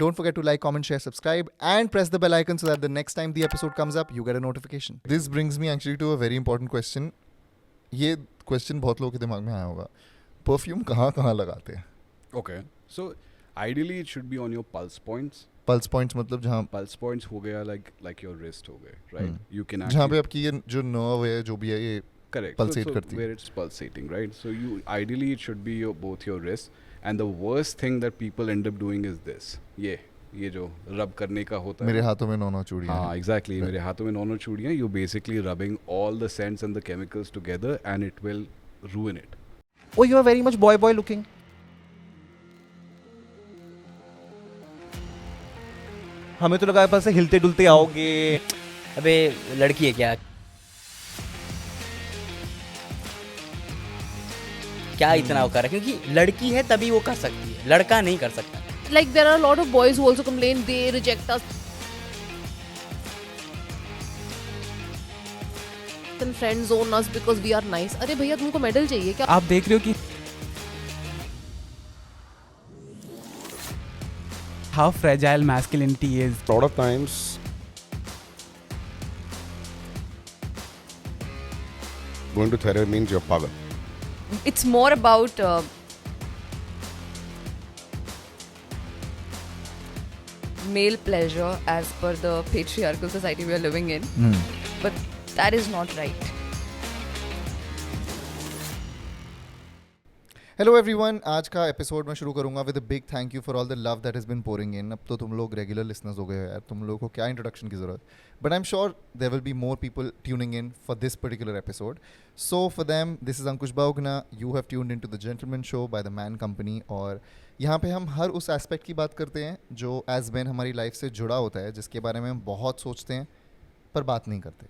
Don't forget to like, comment, share, subscribe, and press the bell icon so that the next time the episode comes up, you get a notification. This brings me actually to a very important question. ये question बहुत लोगों के दिमाग में आया होगा. Perfume कहाँ लगाते हैं? Okay. So ideally it should be on your pulse points. Pulse points मतलब जहाँ Pulse points हो गया like your wrist हो गए, right? You can जहाँ actually पे आपकी ये जो nerve है जो भी है ये correct pulsate so करती है. where it's pulsating, right? So you ideally it should be both your wrists. And the worst thing that people end up doing is this. ये जो rub करने का होता है. मेरे हाथों में 9 चूड़ियाँ. हाँ, exactly. मेरे हाथों में 9 चूड़ियाँ. You're basically rubbing all the scents and the chemicals together, and it will ruin it. Oh, you are very much boy looking. हमें तो लगा पास से हिलते डुलते आओगे. अबे लड़की है क्या इतना वो कर रहा है, क्योंकि लड़की है तभी वो कर सकती है, लड़का नहीं कर सकता. Like there are a lot of boys who also complain they reject us and friend zone us because we are nice. अरे भैया तुमको मेडल चाहिए क्या? आप देख रहे हो कि how fragile masculinity is. A lot of times going to therapy means you're pagal. It's more about male pleasure as per the patriarchal society we are living in. But that is not right. Hello everyone, आज का episode मैं शुरू करूंगा with a big thank you for all the love that has been pouring in. अब तो तुम लोग regular listeners हो गए हो यार, तुम लोगों को क्या इंट्रोडक्शन की ज़रूरत. But I'm sure there will be more people tuning in for this particular episode. So for them, this is Ankush Bahuguna. You have tuned into the Gentleman Show by the Man Company. और यहाँ पे हम हर उस aspect की बात करते हैं जो एज मैन हमारी लाइफ से जुड़ा होता है, जिसके बारे में हम बहुत सोचते हैं पर बात नहीं करते.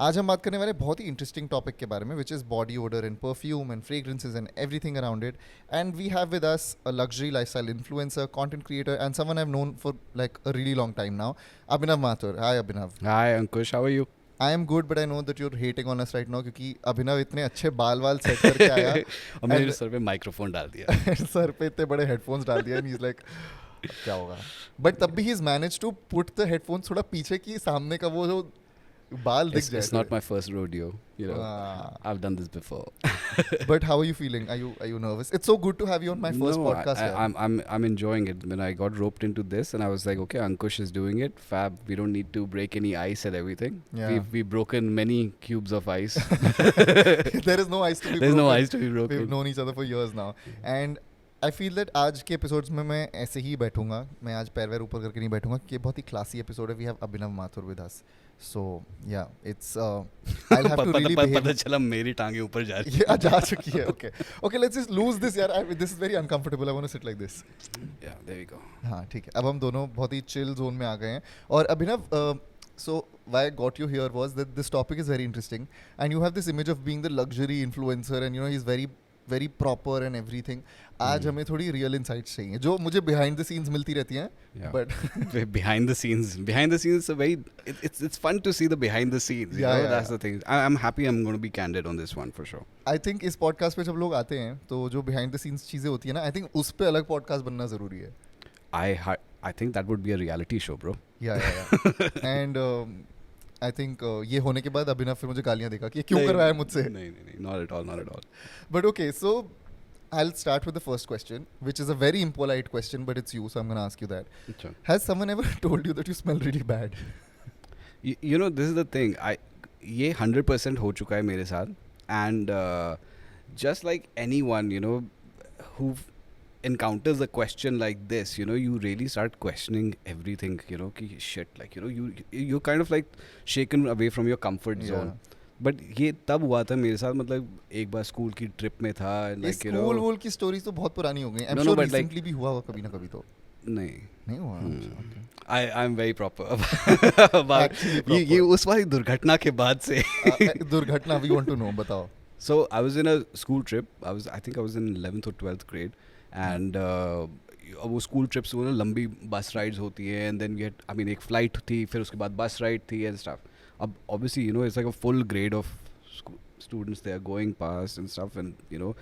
आज हम बात करने वाले बहुत ही इंटरेस्टिंग टॉपिक के बारे में, which is body odour and perfume and fragrances and everything around it. And we have with us a luxury lifestyle influencer, content creator and someone I have known for like a really long time now, Abhinav Mathur. Hi Abhinav. Hi Ankush, how are you? I am good, but I know that you're hating on us right now क्योंकि अभिनव इतने अच्छे बाल set करके आया और मेरे sir पे microphone डाल दिया. सर पे इतने बड़े हेडफोन्स डाल दिया and he's like क्या होगा. बट तब भी he's managed to put the headphones थोड़ा पीछे की सामने का वो जो बाल दिख जाए. It's not my first rodeo, you know. I've done this before. But how are you feeling? Are you nervous? It's so good to have you on my first podcast. I'm enjoying it. When I got roped into this, and I was like, okay, Ankush is doing it. Fab. We don't need to break any ice and everything. Yeah. We've broken many cubes of ice. There is no ice to be broken. There's no ice to be broken. We've known each other for years now. And I feel that आज के episodes में मैं ऐसे ही बैठूंगा. मैं आज पैर वैर ऊपर करके नहीं बैठूंगा क्योंकि बहुत ही क्लासी एपिसोड है. We have Abhinav Mathur with us. So yeah, it's I'll have to really behave. पता चला मेरी टांगे ऊपर जा रही है. जा चुकी है. Okay, let's just lose this यार. This is very uncomfortable. I want to sit like this. Yeah, there we go. हाँ ठीक है. अब हम दोनों बहुत ही chill zone में आ गए हैं. और अभिनव, so why I got you here was that this topic is very interesting and you have this image of being the luxury influencer and you know he's very proper and everything. आज हमें थोड़ी real insights चाहिए जो मुझे behind the scenes मिलती रहती हैं. But behind the scenes is a very it's fun to see the behind the scenes. Yeah, that's the thing. I'm happy I'm going to be candid on this one for sure. I think इस podcast पे जब लोग आते हैं तो जो behind the scenes चीज़ें होती है ना, I think उस पे अलग podcast बनना ज़रूरी है. I think that would be a reality show, bro. Yeah. And I think ये होने के बाद अभिनव फिर मुझे गालियाँ देगा कि ये क्यों करवाया मुझसे. नहीं, not at all. But okay, so I'll start with the first question, which is a very impolite question, but it's you, so I'm going to ask you that. Sure. Has someone ever told you that you smell really bad? You know, this is the thing. ये 100% हो चुका है मेरे साथ. And just like anyone, you know, who encounters a question like this, you know, you really start questioning everything, you know, ki shit, like, you know, you're kind of like shaken away from your comfort zone. But ये तब हुआ था मेरे साथ, मतलब एक बार school की trip में था. like, स्कूल वूल की स्टोरीज तो बहुत पुरानी हो गई. I'm sure recently भी हुआ कभी ना कभी तो. नहीं हुआ. I'm very proper about ये उस वाली दुर्घटना के बाद से. दुर्घटना we want to know, बताओ. So I was in a school trip. I think I was in 11th or 12th grade. And वो स्कूल ट्रिप्स वो ना लंबी बस राइड्स होती है. And then get I mean एक फ़्लाइट थी, फिर उसके बाद बस राइड थी एंड स्टफ. अब obviously, you know, it's like a full grade of students they are going past and stuff, and you know,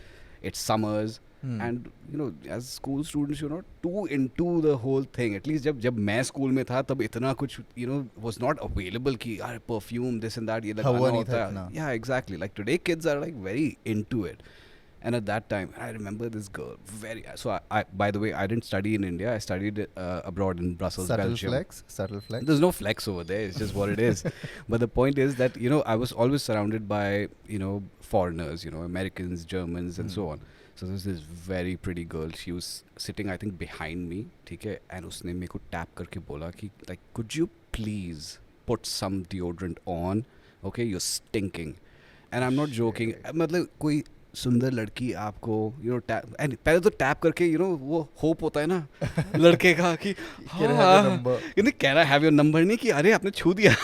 it's summers. And you know, as school students, you're not too into the whole thing. At least जब मैं school में था तब इतना कुछ you know was not available कि यार perfume this and that ये लगाना होता है. Yeah, exactly. Like today kids are like very into it. And at that time, I remember this girl very. So I by the way, I didn't study in India. I studied abroad in Brussels, Belgium. Subtle flex. There's no flex over there. It's just what it is. But the point is that you know I was always surrounded by you know foreigners, you know Americans, Germans, and so on. So there was this very pretty girl. She was sitting, I think, behind me. ठीक है, and उसने मेरे को tap करके बोला कि like, could you please put some deodorant on? Okay, you're stinking. And I'm not joking. मतलब कोई सुंदर लड़की आपको यू नो टैप एंड पहले तो टैप करके यू नो वो होप होता है ना लड़के का कि can I have your number नहीं कि अरे आपने छू दिया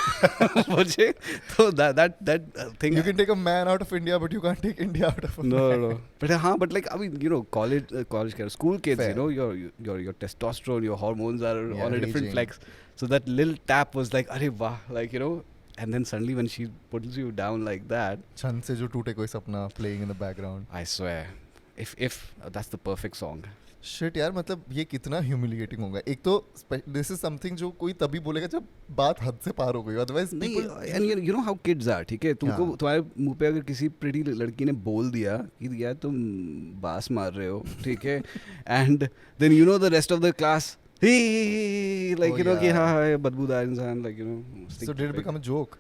मुझे तो that thing You can take a man out of India, but you can't take India out of no but हाँ but like I mean you know college school kids you know your testosterone your hormones are on a different flex so that little tap was like अरे वाह like you know and then suddenly when she puts you down like that छन से जो टूटे कोई सपना playing in the background. I swear if that's the perfect song. Shit यार मतलब ये कितना humiliating होगा. एक तो this is something जो कोई तभी बोलेगा जब बात हद से पार हो गई. Otherwise people and you know how kids are ठीक है तुमको तुम्हारे मुंह पे अगर किसी pretty लड़की ने बोल दिया कि यार तुम बास मार रहे हो ठीक है and then you know the rest of the class he like you know कि हाँ बदबूदार इंसान like you know. So did it become a joke?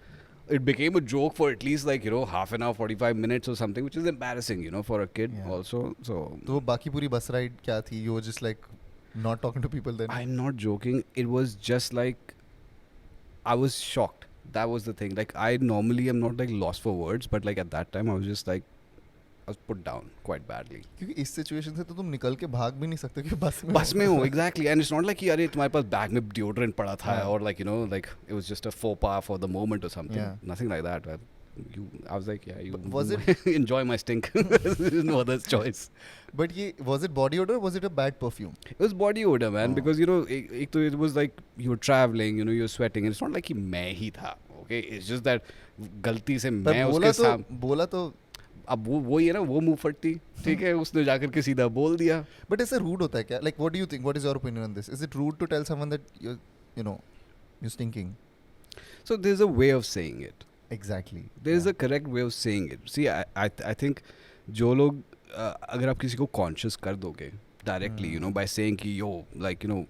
It became a joke for at least like you know half an hour 45 minutes or something which is embarrassing you know for a kid also so तो बाकी पूरी bus ride क्या थी? You were just like not talking to people then? I'm not joking, it was just like I was shocked. That was the thing. Like I normally am not like lost for words but like at that time I was just like I was put down quite badly. क्योंकि इस situation से तो तुम निकल के भाग भी नहीं सकते कि बस में हो exactly and it's not like कि अरे तुम्हारे पास बैग में deodorant पड़ा था or like you know like it was just a faux pas for the moment or something. Nothing like that. I was like yeah you was it enjoy my stink. There's no other choice. But was it body odor or was it a bad perfume? It was body odor man because you know एक तो it was like you were traveling you know you're sweating and it's not like कि मैं ही था okay it's just that गलती से मैं उसके साथ बोला तो अब वो ही है ना वो मुंह फटती ठीक है उसने जाकर के सीधा बोल दिया. But ऐसे rude होता है क्या? Like what do you think? What is your opinion on this? Is it rude to tell someone that you know you're stinking? So there's a way of saying it. Exactly. There's a correct way of saying it. See I think जो लोग अगर आप किसी को conscious कर दोगे directly you know by saying कि yo like you know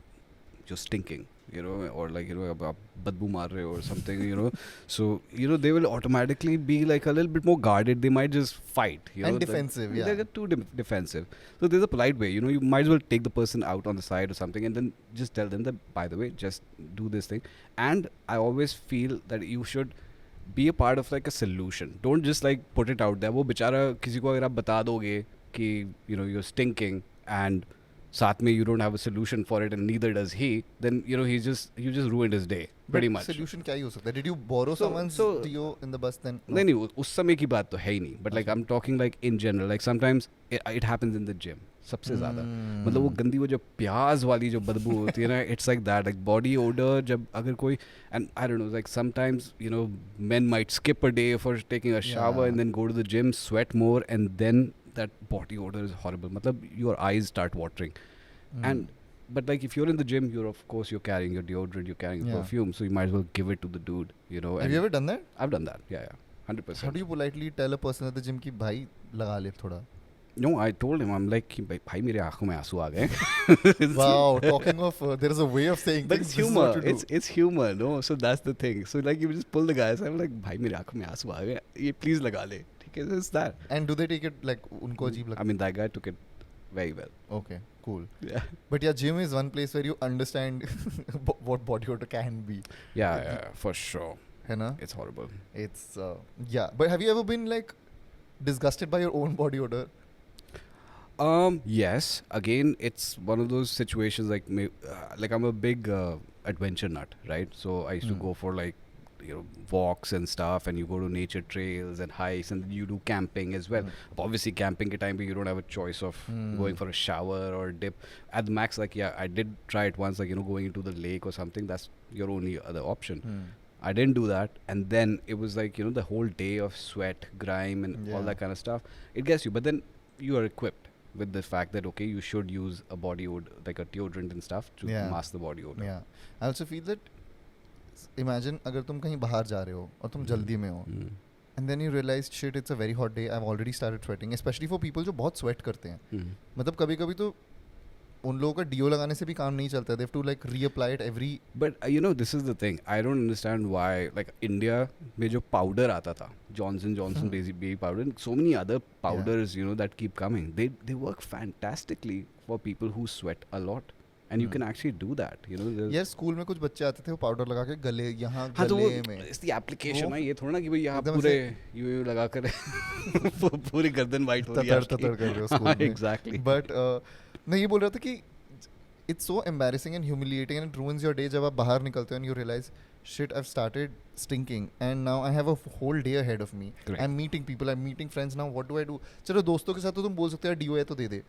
you're stinking you know or like you know आप बदबू मार रहे हो or something you know so you know they will automatically be like a little bit more guarded. They might just fight you know and defensive they get too defensive. So there's a polite way you know you might as well take the person out on the side or something and then just tell them that by the way just do this thing. And I always feel that you should be a part of like a solution. Don't just like put it out there. वो बेचारा किसी को अगर आप बता दोगे कि you know you're stinking and साथ में you don't have a solution for it and neither does he then you know you just ruined his day pretty much. Solution क्या ही हो सकता है? Did you borrow someone's deo in the bus then? नहीं उस समय की बात तो है ही नहीं but like I'm talking like in general like sometimes it happens in the gym सबसे ज़्यादा मतलब वो गंदी वो जो प्याज वाली जो बदबू होती है ना it's like that like body odor जब अगर कोई and I don't know like sometimes you know men might skip a day for taking a shower and then go to the gym sweat more and then that body odor is horrible matlab your eyes start watering and but like if you're in the gym you're carrying your deodorant you're carrying perfume so you might as well give it to the dude you know. Have you ever done that? I've done that yeah 100%. How do you politely tell a person at the gym कि भाई लगा ले थोड़ा? No, I told him I'm like कि भाई मेरे आँखों में आंसू आ गए. Wow, talking of there is a way of saying but it's humor. It's humor, no. So that's the thing. So like you just pull the guys. I'm like भाई मेरे आँखों में आंसू आ गए. ये please लगा ले. ठीक है, it's that. And do they take it like उनको अजीब लगता? I mean that guy took it very well. Okay, cool. Yeah. But yeah, gym is one place where you understand what body odor can be. Yeah, for sure. है ना? It's horrible. It's yeah. But have you ever been like disgusted by your own body odor? Yes. Again, it's one of those situations like like I'm a big adventure nut, right? So I used to go for like you know walks and stuff, and you go to nature trails and hikes, and you do camping as well. Obviously, camping at time you don't have a choice of going for a shower or a dip. At the max, like I did try it once, like you know going into the lake or something. That's your only other option. I didn't do that, and then it was like you know the whole day of sweat, grime, and all that kind of stuff. It gets you, but then you are equipped with the fact that okay, you should use a body odor, like a deodorant and stuff, to Yeah. mask the body odor. Yeah. I also feel that imagine अगर तुम कहीं बाहर जा रहे हो और तुम जल्दी में हो Mm. and then you realize shit it's a very hot day I've already started sweating especially for people जो बहुत sweat करते हैं Mm. मतलब कभी कभी तो उन लोगों का डिओ लगाने से भी काम नहीं चलता they have to like reapply it every But you know, this is the thing. I don't understand why, like India में जो powder आता था, Johnson baby powder, and so many other powders, you know, that keep coming. They work fantastically for people who sweat a lot, and you can actually do that. You know, there's- यार school में कुछ बच्चे आते थे वो powder लगा के गले यहाँ हाँ तो वो गले में it's the application वो ना, ये थोड़ा ना कि भाई यहाँ एकदम पूरे ऐसे- यूं लगा कर पूरी गर्दन वाइट हो रही है ततर ततर कर रहे हो स्कूल में एग्जैक्टली बट मैं ये बोल रहा था कि it's so embarrassing and humiliating and it ruins your day जब आप बाहर निकलते हो and you realise shit I've started stinking and now I have a whole day ahead of me Correct. I'm meeting people I'm meeting friends now what do I do चलो दोस्तों के साथ तो तुम बोल सकते हो डिओ है तो दे दे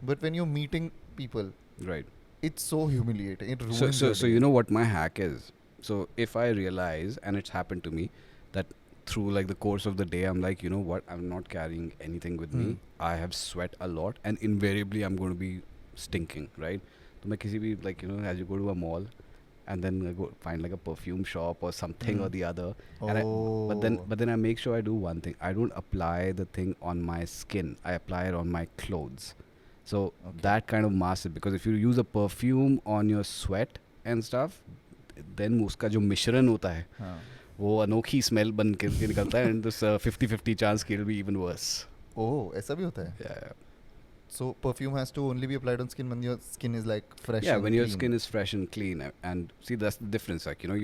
but when you're meeting people right it's so humiliating it ruins So your day. you know what my hack is? So if I realize, and it's happened to me, that through like the course of the day, I'm like, you know what? I'm not carrying anything with me. I have sweat a lot, and invariably I'm going to be stinking, right? So मैं किसी भी like you know, as you go to a mall, and then I go find like a perfume shop or something or the other, and but then I make sure I do one thing. I don't apply the thing on my skin. I apply it on my clothes. So that kind of masks it, because if you use a perfume on your sweat and stuff, then उसका जो मिश्रण होता है हाँ. वो अनोखी smell बन के निकलता है, and this 50-50 chance कि it'll be even worse. oh ऐसा भी होता है Yeah. so perfume has to only be applied on skin when your skin is like fresh Yeah, and when your clean. skin is fresh and clean, and see that's the difference. Like you know,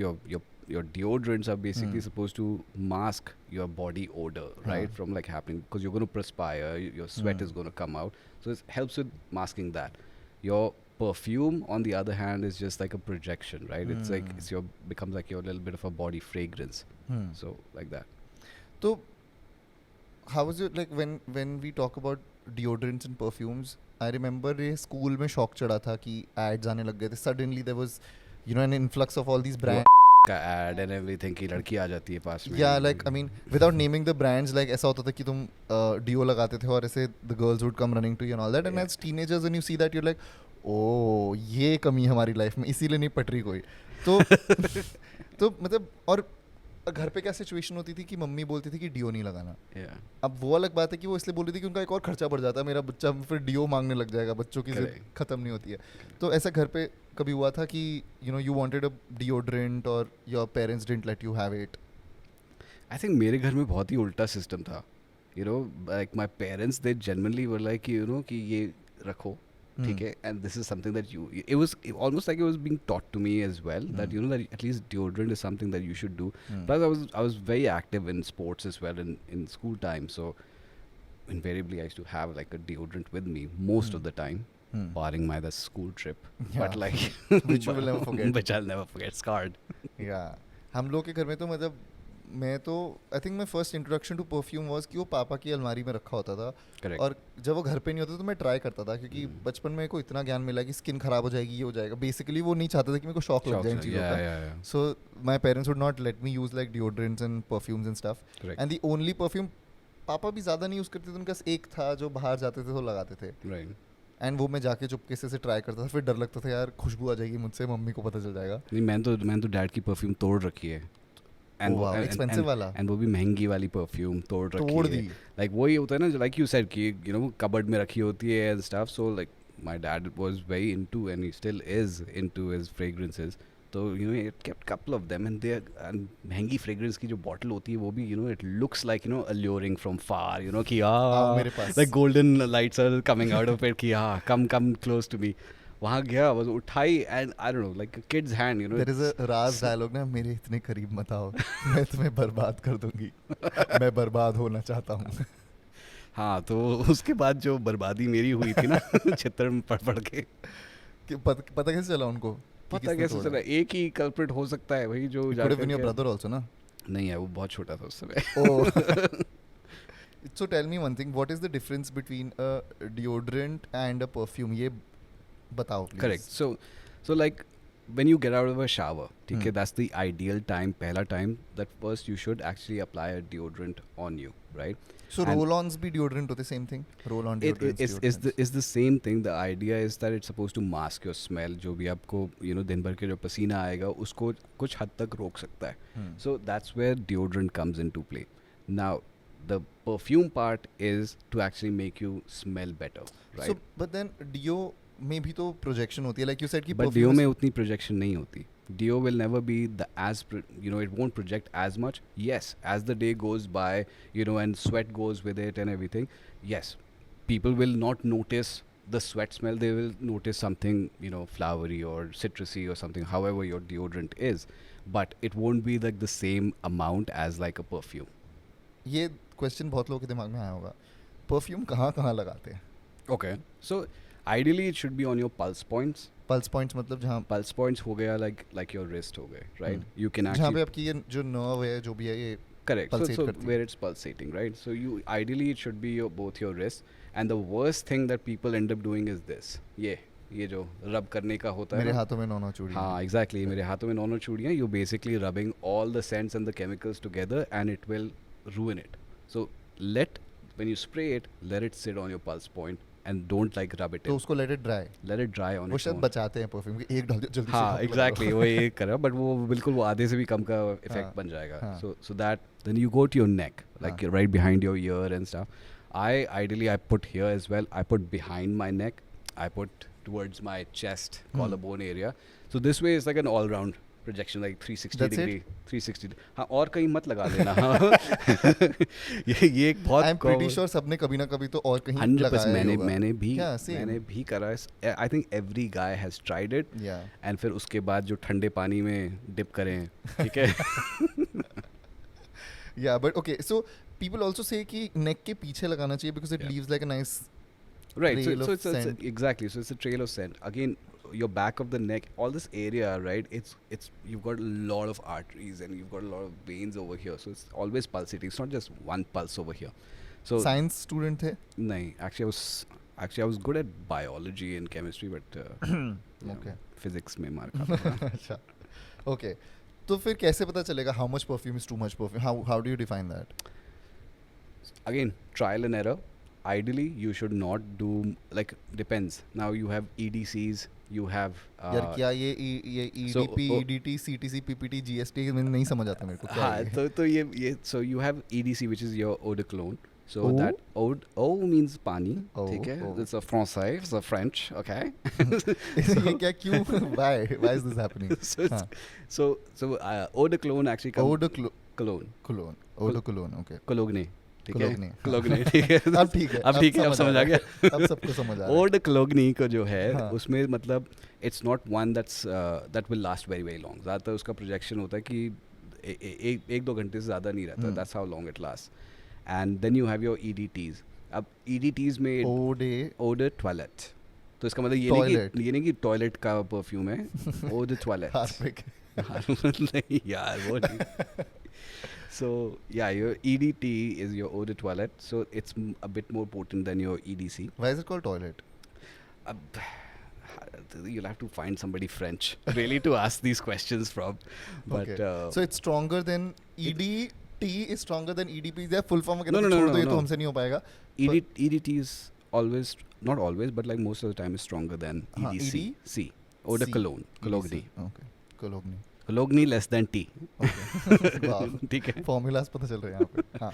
your deodorants are basically supposed to mask your body odor, right, from like happening, because you're going to perspire, your sweat is going to come out, so it helps with masking that. Your perfume, on the other hand, is just like a projection, right? It's like becomes like your little bit of a body fragrance. So like that. So how was it like when we talk about deodorants and perfumes I remember ये school में shock चढ़ा था कि ads आने लग गए थे suddenly there was you know an influx of all these brands का ad and everything कि लड़की आ जाती है पास में. yeah like I mean without naming the brands like ऐसा होता था कि तुम डिओ लगाते थे और ऐसे the girls would come running to you and all that and as teenagers when you see that you're like oh ये कमी है हमारी लाइफ में इसीलिए नहीं पट रही कोई तो तो मतलब और घर पे क्या सिचुएशन होती थी कि मम्मी बोलती थी कि डिओ नहीं लगाना Yeah. अब वो अलग बात है कि वो इसलिए बोल रही थी कि उनका एक और खर्चा बढ़ जाता है मेरा बच्चा फिर डिओ मांगने लग जाएगा बच्चों की जिद Correct. खत्म नहीं होती है तो ऐसा घर पे कभी हुआ था कि you know you wanted a deodorant और your parents didn't let you have it I think मेरे घर में बहुत ही उल्टा सिस्टम था. You know, like my parents, they genuinely were like, you know, कि ये रखो, ठीक है, and this is something that it was almost like it was being taught to me as well, that you know that at least deodorant is something that you should do. Plus I was very active in sports as well in school time, so invariably I used to have like a deodorant with me most of the time, barring my the school trip, but like which you will never forget. which I'll never forget, scarred. या हम लोग के घर में तो मतलब मैं तो I think my first introduction to perfume was कि वो पापा की अलमारी में रखा होता था Correct. और जब वो घर पे नहीं होता तो मैं ट्राई करता था क्योंकि बचपन में को इतना ज्ञान मिला कि स्किन खराब हो जाएगी ये हो जाएगा बेसिकली वो नहीं चाहता था कि मेरे को शौक लग जाए इन चीज़ों का so my parents would not let me use like deodorants and perfumes and stuff Correct. And the only perfume पापा भी ज़्यादा नहीं यूज़ करते थे उनका एक था जो बाहर जाते थे तो लगाते थे Right. एंड वो मैं जाके चुपके से ट्राई करता था फिर डर लगता था यार खुशबू आ जाएगी मुझसे मम्मी को पता चल जाएगा नहीं मैंने तो डैड की परफ्यूम तोड़ रखी है. एक्सपेंसिव वाला एंड वो भी महंगी वाली परफ्यूम तोड़ रखी तोड़ है. दी लाइक वही होता है ना, लाइक यू सेड कि यू नो कबर्ड में रखी होती है and stuff. So like my dad was very into and he still is into his fragrances. तो you know it kept couple of them and they महंगी fragrance की जो bottle होती है वो भी you know it looks like you know alluring from far, you know कि आओ मेरे पास. Like golden lights are coming out of it कि कम क्लोज टू मी. वहाँ गया बस उठाई and I don't know like kids hand, you know. There is a Raj dialogue ना मेरे इतने करीब मत आओ मैं तुम्हें बर्बाद कर दूंगी मैं बर्बाद होना चाहता हूँ. हाँ तो उसके बाद जो बर्बादी मेरी हुई थी ना चित्र में पढ़ के कि पता कैसे चला उनको पता कैसे चला. एक ही कल्प्रिट हो सकता है भाई जो could have been your brother also ना. नहीं है, वो बहुत छोटा था उस समय. Oh. So tell me one thing, what is the difference between a deodorant and a perfume? ये बताओ please. Correct. So like when you get out of a shower, okay, that's the ideal time, pehla time, that first you should actually apply a deodorant on you, right? So And roll-ons be deodorant to the same thing? Roll-on deodorants, is the same thing. The idea is that it's supposed to mask your smell. जो भी आपको दिन भर के जो पसीना आएगा उसको कुछ हद तक रोक सकता है. So that's where deodorant comes into play. Now the perfume part is to actually make you smell better, right? So but then deo में भी तो projection होती है, like you said कि But perfume deo is- में उतनी projection नहीं होती. Deo will never be the it won't project as much. Yes, as the day goes by, and sweat goes with it and everything. Yes, people will not notice the sweat smell. They will notice something, flowery or citrusy or something, however your deodorant is. But it won't be like the same amount as like a perfume. ये question बहुत लोगों के दिमाग में आया होगा, perfume कहाँ कहाँ लगाते हैं? Okay. So ideally it should be on your pulse points. Pulse points मतलब जहाँ Pulse points हो गया like your wrist हो गए, right? You can जहाँ actually पे आपकी ये जो nerve है जो भी है ये correct. pulsate So करती है. where it's pulsating, right? So you ideally it should be both your wrists. And the worst thing that people end up doing is this. ये जो rub करने का होता है मेरे ना? हाथों में नौ चूड़ी हाँ, exactly. मेरे हाथों में नौ चूड़ियाँ. You're basically rubbing all the scents and the chemicals together, and it will ruin it. So when you spray it, let it sit on your pulse point and don't like rub it तो in. उसको let it dry. Let it dry on वो its शायद own. बचाते हैं perfume की, एक डाल दिया जल्दी से हाँ, लगा लो। exactly. वो ये कर रहा, but वो बिल्कुल वो आधे से भी कम का हाँ, effect बन जाएगा. हाँ. So that then you go to your neck, like हाँ. you're right behind your ear and stuff. I put here as well. I put behind my neck. I put towards my chest, collarbone area. So this way it's like an all-round projection, like 360 That's degree. it? 360. हाँ, और कहीं मत लगा लेना. हाँ. ये एक बहुत आई एम प्रीटी श्योर सबने कभी ना कभी तो और कहीं 100% लगाया ही होगा. मैंने भी Yeah, same. मैंने भी करा है. I think every guy has tried it. Yeah. And फिर उसके बाद जो ठंडे पानी में डिप करें, ठीक है. Yeah, but okay, so people also say कि neck के पीछे लगाना चाहिए because it Yeah. leaves like a nice Right, trail so of it's scent. exactly, so it's a trail of scent. Again, your back of the neck, all this area, right? It's you've got a lot of arteries and you've got a lot of veins over here, so it's always pulsating. It's not just one pulse over here. So Science student थे? nahi, actually I was good at biology and chemistry, but Okay. physics में मार खाता था. अच्छा. Okay. तो फिर कैसे पता चलेगा how much perfume is too much perfume? How do you define that? Again, trial and error. Ideally, you should not do, like, depends. Now you have EDCs, you have यार क्या ये EDP, oh, EDT, CTC, PPT, GST में नहीं समझ आता मेरे को क्या हाँ, है ये? तो ये so you have EDC, which is your eau de cologne. So Eau? that eau means पानी, Eau, ठीक है? eau. It's a français, it's a French, okay? ये क्या क्यों? Why is this happening? so it's, हाँ. so eau de cologne actually comes Eau de cologne, cologne. Eau de cologne, okay. cologne, ठीक है? Cologne, हाँ. Cologne, ठीक है? अब ठीक है. अब ठीक है, अब समझ आ गया. अब सबको समझ आ रहा है. Eau de cologne को जो है, हाँ. उसमें मतलब it's not one that will last very very long. ज़्यादातर उसका projection होता है कि एक दो घंटे से ज़्यादा नहीं रहता. That's how long it lasts. And then you have your EDTs. अब EDTs में eau de toilette. तो इसका मतलब ये नहीं कि टॉयलेट का परफ्यूम है. eau de toilette. Harpic. नहीं यार वो नहीं. So yeah, your EDT is your eau de toilette. So it's a bit more potent than your EDC. Why is it called toilet? You'll have to find somebody French really to ask these questions from. But Okay. So it's stronger than EDT is stronger than EDP. Is there full form? No, छोड़ दो ये तो no. हमसे नहीं हो पाएगा. EDT is always, not always, but like most of the time is stronger than हाँ, EDC. ED? C. Eau de C. cologne. Cologne. Okay. Cologne. Cologne less than T. Okay. Wow. ठीक है. Formulas पता चल रहे हैं यहाँ पे. हाँ.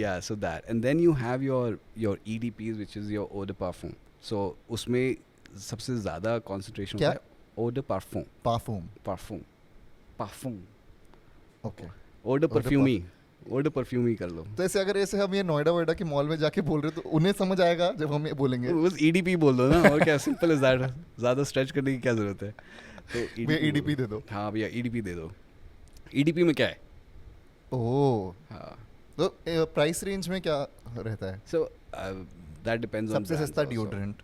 Yeah. So that, and then you have your EDPs, which is your eau de parfum. So उसमें सबसे ज़्यादा concentration क्या? होता है eau de parfum. Parfum. Okay. eau de perfume. eau de perfume ही कर लो. तो ऐसे अगर ऐसे हम ये नोएडा के मॉल में जाके बोल रहे तो उन्हें समझ आएगा जब हम ये बोलेंगे. बस EDP बोल दो ना, और क्या, सिंपल इज दैट. ज़्यादा स्ट्रेच करने की क्या ज़रूरत है? तो भैया EDP दे दो. हाँ भैया EDP दे दो. EDP में क्या है? ओह. हाँ. तो प्राइस रेंज में क्या रहता है? So that depends on सबसे brands सस्ता also. deodorant,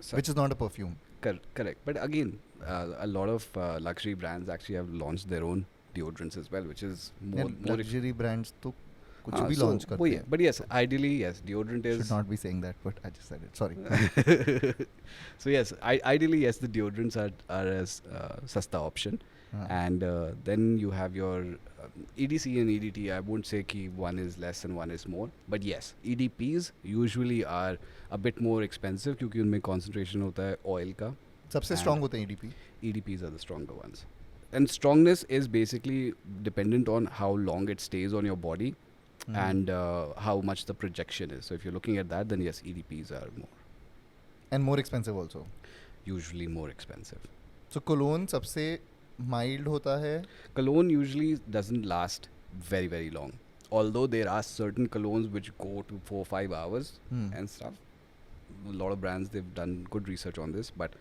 So- which is not a perfume. Correct. But again, a lot of luxury brands actually have launched their own deodorants as well, which is more. Luxury brands तो कुछ भी launch करते हैं. But yes, ideally yes, deodorant is Should not be saying that, but I just said it. Sorry. so yes, ideally yes, the deodorants are as sasta option. And then you have your EDC and EDT. I won't say ki one is less and one is more, but yes, EDPs usually are a bit more expensive क्योंकि उनमें concentration होता है oil का. सबसे strong होते हैं EDP. EDPs are the stronger ones. And strongness is basically dependent on how long it stays on your body and how much the projection is. So if you're looking at that, then yes, EDPs are more. And more expensive also. Usually more expensive. So cologne सबसे mild होता है. Cologne usually doesn't last very, very long. Although there are certain colognes which go to 4-5 hours and stuff. A lot of brands, they've done good research on this, but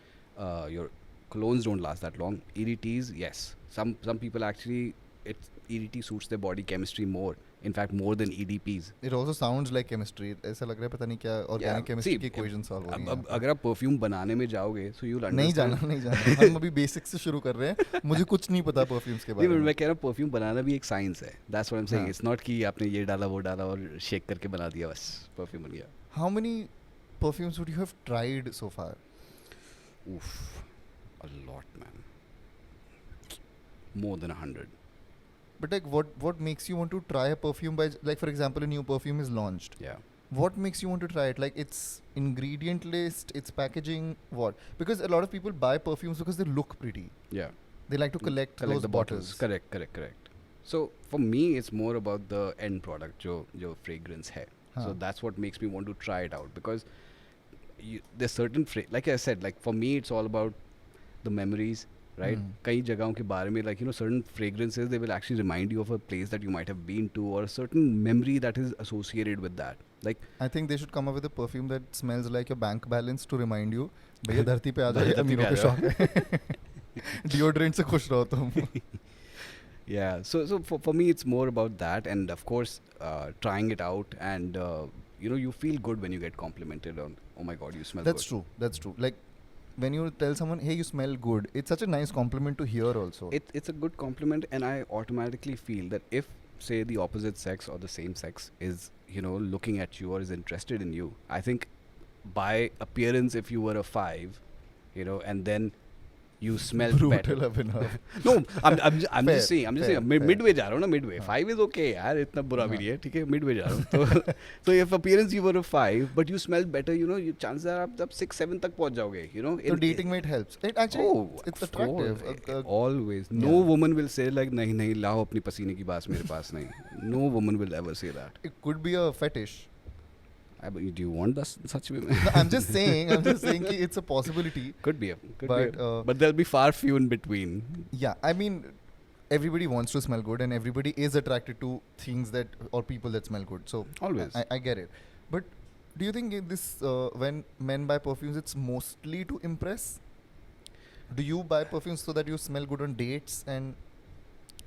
your colognes don't last that long. EDTs, yes. Some people actually, EDT suits their body chemistry more. In fact, more than EDPs. It also sounds like chemistry. ऐसा लग रहा है पता नहीं क्या organic chemistry की equation solve हो रही है. अब अगर आप perfume बनाने में जाओगे, so you'll understand. नहीं जाना. हम अभी basics से शुरू कर रहे हैं. मुझे कुछ नहीं पता perfumes के बारे में. मैं कह रहा हूँ perfume बनाना भी एक science है. That's what I'm saying. It's not कि आपने ये डाला वो डाला और shake करके बना दिया बस perfume बन गया. How many perfumes would you have tried so far? Oof, a lot, man. More than 100. But like, what makes you want to try a perfume by, like, for example, a new perfume is launched. Yeah. What makes you want to try it? Like, its ingredient list, its packaging, what? Because a lot of people buy perfumes because they look pretty. Yeah. They like to collect those the bottles. Correct. So for me, it's more about the end product, जो fragrance है. So that's what makes me want to try it out, because there's certain like I said, like for me, it's all about the memories. Right? कई जगहों के बारे में, like, you know, certain fragrances, they will actually remind you of a place that you might have been to, or a certain memory that is associated with that. Like, I think they should come up with a perfume that smells like your bank balance to remind you, भैया धरती पे आ जाओ, ये अमीरों का शौक है. Deodorant से खुश रहो तुम. Yeah. So for me, it's more about that, and of course, trying it out, and you know, you feel good when you get complimented on, oh my God, you smell That's good. That's true. Like, when you tell someone, hey, you smell good, it's such a nice compliment to hear also. It's a good compliment, and I automatically feel that if, say, the opposite sex or the same sex is, you know, looking at you or is interested in you, I think by appearance, if you were a 5, you know, and then you smell better. Brutal, Abhinav. No, I'm just saying, midway जा रहा हूँ ना, midway. 5 is okay यार, इतना बुरा भी नहीं है, ठीक है, midway जा रहा हूँ. So if appearance you were a 5, but you smell better, you know, chances are आप 6-7 तक पहुँच जाओगे, you know. So dating mate helps. It actually, it's attractive. Always. No woman will say like, नहीं लाओ अपनी पसीने की बात मेरे पास नहीं. No woman will ever say that. It could be a fetish. Do you want such women? No, I'm just saying ki it's a possibility. Could be. But there'll be far few in between. Yeah, I mean, everybody wants to smell good, and everybody is attracted to things that, or people that smell good. So always, I get it. But do you think this when men buy perfumes, it's mostly to impress? Do you buy perfumes so that you smell good on dates? And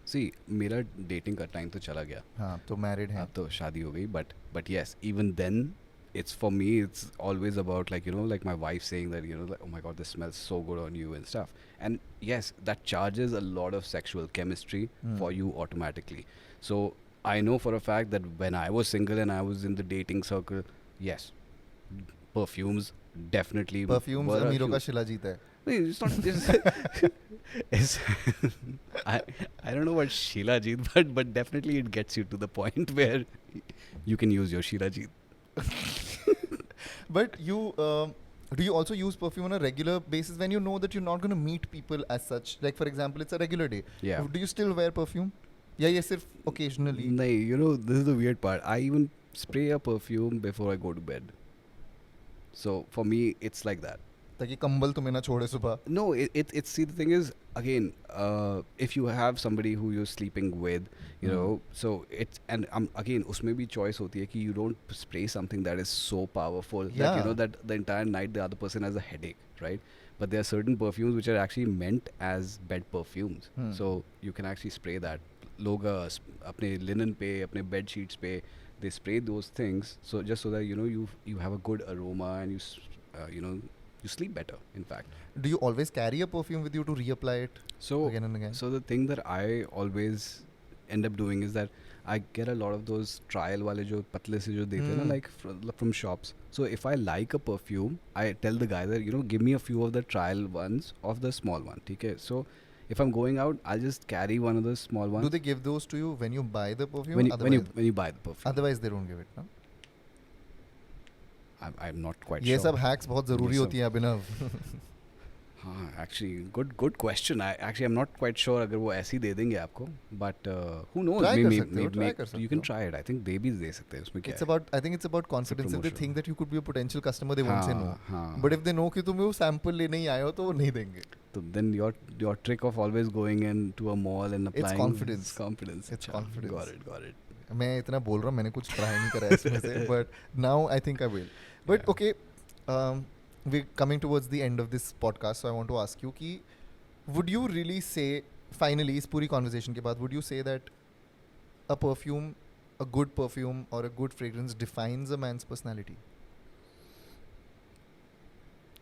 see, मेरा dating का time तो चला गया. हाँ, तो married हैं. अब तो शादी हो गई. But yes, even then, it's for me, it's always about, like, you know, like my wife saying that, you know, like, oh my God, this smells so good on you and stuff. And yes, that charges a lot of sexual chemistry for you automatically. So I know for a fact that when I was single and I was in the dating circle, yes, perfumes definitely. Perfumes अमीरों का शिलाजीत है. It's not just I don't know what Shilajit, but definitely it gets you to the point where you can use your Shilajit. But you do you also use perfume on a regular basis when you know that you're not going to meet people as such? Like, for example, it's a regular day. Yeah. Do you still wear perfume? Yeah, sirf occasionally. No, you know, this is the weird part. I even spray a perfume before I go to bed. So for me, it's like that. ताकि कंबल तुम्हें ना छोड़े सुबह. No, it's see, the thing is, again, if you have somebody who you're sleeping with, you know, so it's, and again, उसमें भी choice होती है कि you don't spray something that is so powerful that, you know, that the entire night the other person has a headache, right? But there are certain perfumes which are actually meant as bed perfumes. So you can actually spray that. लोग अपने linen पे, अपने bed sheets पे, they spray those things, so just so that, you know, you have a good aroma, and you know, you sleep better, in fact. Do you always carry a perfume with you to reapply it again and again? So the thing that I always end up doing is that I get a lot of those trial wale jo patle se jo dete hain na, like from shops. So if I like a perfume, I tell the guy that, you know, give me a few of the trial ones of the small one. Okay, so if I'm going out, I'll just carry one of those small ones. Do they give those to you when you buy the perfume? When you buy the perfume? Otherwise they don't give it, no? I'm not quite ये sure. सब hacks बहुत ज़रूरी ये होती हैं अभिनव. हाँ, actually good question. I'm not quite sure अगर वो ऐसे ही दे देंगे आपको, but who knows? Try कर maybe सकते हो, try कर सकते you can हो. try it. I think they भी दे सकते हैं, उसमें क्या It's है? about, I think it's about confidence. If they promotion. think that you could be a potential customer, they won't say no. हाँ. But if they know कि तुम वो sample लेने ही आए हो तो वो नहीं देंगे. So then your trick of always going into a mall and applying confidence. confidence. It's अच्छा, confidence. Got it. मैं इतना बोल रहा हूँ, मैंने कुछ try नहीं करा इसमें से, but now I think I will. But Yeah. okay, we're coming towards the end of this podcast, so I want to ask you कि would you really say, finally इस पूरी conversation के बाद, would you say that a perfume, a good perfume or a good fragrance defines a man's personality?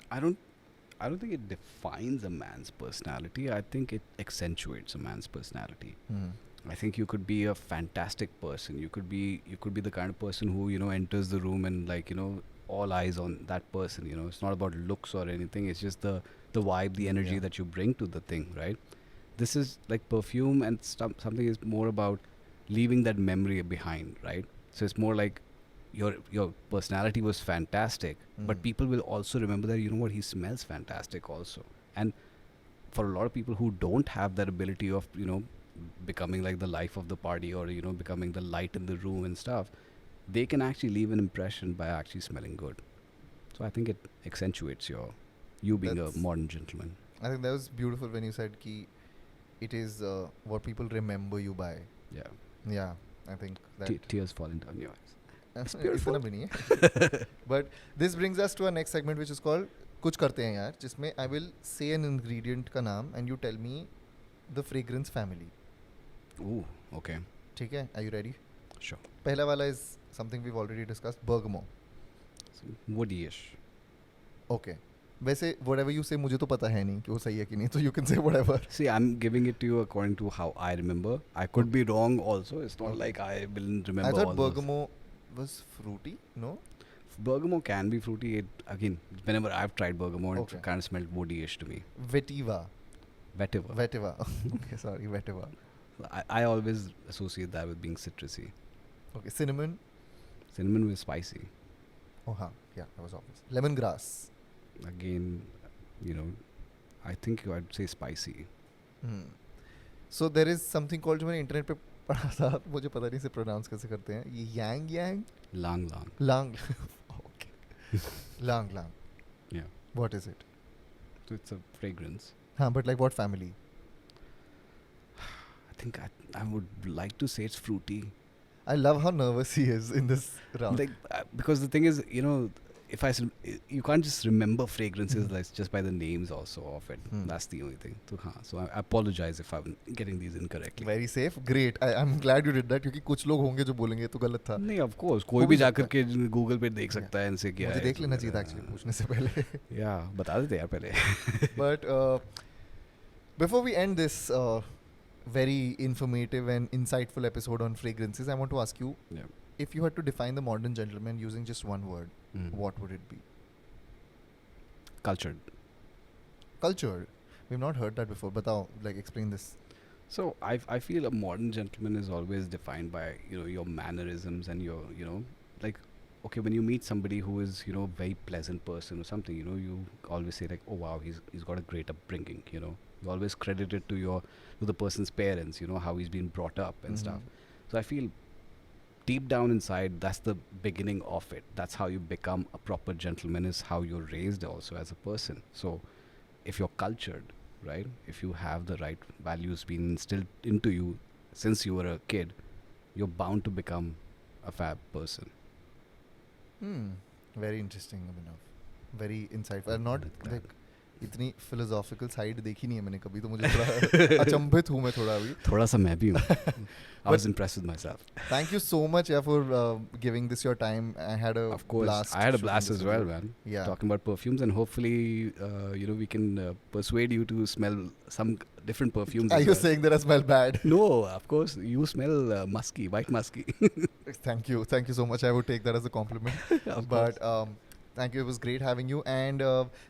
I don't think it defines a man's personality. I think it accentuates a man's personality. I think you could be a fantastic person. You could be the kind of person who, you know, enters the room and, like, you know, all eyes on that person. You know, it's not about looks or anything. It's just the vibe, the energy Yeah. that you bring to the thing, right? This is like perfume, and something is more about leaving that memory behind, right? So it's more like your personality was fantastic, but people will also remember that, you know what, he smells fantastic also. And for a lot of people who don't have that ability of, you know, becoming like the life of the party, or, you know, becoming the light in the room and stuff, they can actually leave an impression by actually smelling good. So I think it accentuates you being That's- a modern gentleman. I think that was beautiful when you said कि it is what people remember you by. Yeah. Yeah, I think that Tears falling down your eyes. इतना भी नहीं है. But this brings us to our next segment, which is called कुछ करते हैं यार, जिसमें I will say an ingredient का नाम and you tell me the fragrance family. Ooh, okay. ठीक है? Are you ready? Sure. पहला वाला is something we've already discussed, bergamot. So, woody-ish. Okay. वैसे whatever you say मुझे तो पता है नहीं कि वो सही है कि नहीं, so you can say whatever. See, I'm giving it to you according to how I remember. I could be wrong also. It's not like I will remember I all thought those. bergamot was fruity. No? Bergamot can be fruity. Again, whenever I've tried bergamot, Okay. it kind of smelled woody-ish to me. Vetiver. Vetiver. Vetiver. Okay, sorry, vetiver. I always associate that with being citrusy. Okay, cinnamon. Cinnamon was spicy. Oh, हाँ, yeah, that was obvious. Lemongrass. Again, you know, I think I'd say spicy. So there is something called, जो मैंने internet पे पढ़ा था, मुझे पता नहीं से प्रोनाउंस कैसे करते हैं, ये yang Lang lang. lang. Okay. lang. Yeah. What is it? So it's a fragrance. हाँ, but like what family? I think I would like to say it's fruity. I love how nervous he is in this round. Like because the thing is, you know, you can't just remember fragrances like just by the names also of it. That's the only thing. So I apologize if I'm getting these incorrectly. Very safe. Great. I'm glad you did that, क्योंकि कुछ लोग होंगे जो बोलेंगे तो गलत था. नहीं, of course, कोई भी जाकर के गूगल पे देख सकता है इनसे क्या है. मुझे देख लेना चाहिए था actually पूछने से पहले. Yeah, बता देते यार पहले. But before we end this very informative and insightful episode on fragrances, I want to ask you, Yeah. if you had to define the modern gentleman using just one word, what would it be? Cultured. Cultured. We've not heard that before. Batao, like explain this. So I feel a modern gentleman is always defined by, you know, your mannerisms and your, you know, like, okay, when you meet somebody who is, you know, very pleasant person or something, you know, you always say like, oh wow, he's got a great upbringing, you know. You always credit it to the person's parents, you know, how he's been brought up and stuff. So I feel deep down inside, that's the beginning of it. That's how you become a proper gentleman, is how you're raised also as a person. So if you're cultured, right, if you have the right values being instilled into you since you were a kid, you're bound to become a fab person. Very interesting, Abhinav. Very insightful. Not like इतनी philosophical side देखी नहीं है मैंने कभी, तो मुझे थोड़ा अचंभित हूँ मैं थोड़ा अभी. थोड़ा सा मैं भी हूँ. I was impressed with myself. Thank you so much, yeah, for giving this your time. I had a Of course, blast. I had a shooting blast this as with well, you. man. Yeah. Talking about perfumes, and hopefully, you know, we can persuade you to smell some different perfumes. Are as you well. saying that I smell bad? No, of course. You smell musky, white musky. Thank you so much. I would take that as a compliment. Of But thank you. It was great having you, and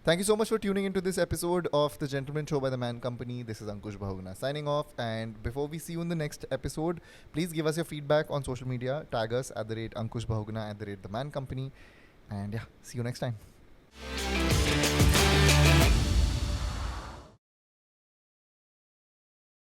thank you so much for tuning into this episode of the Gentleman Show by the Man Company. This is Ankush Bahuguna signing off. And before we see you in the next episode, please give us your feedback on social media. Tag us @Ankush Bahuguna @The Man Company. And yeah, see you next time.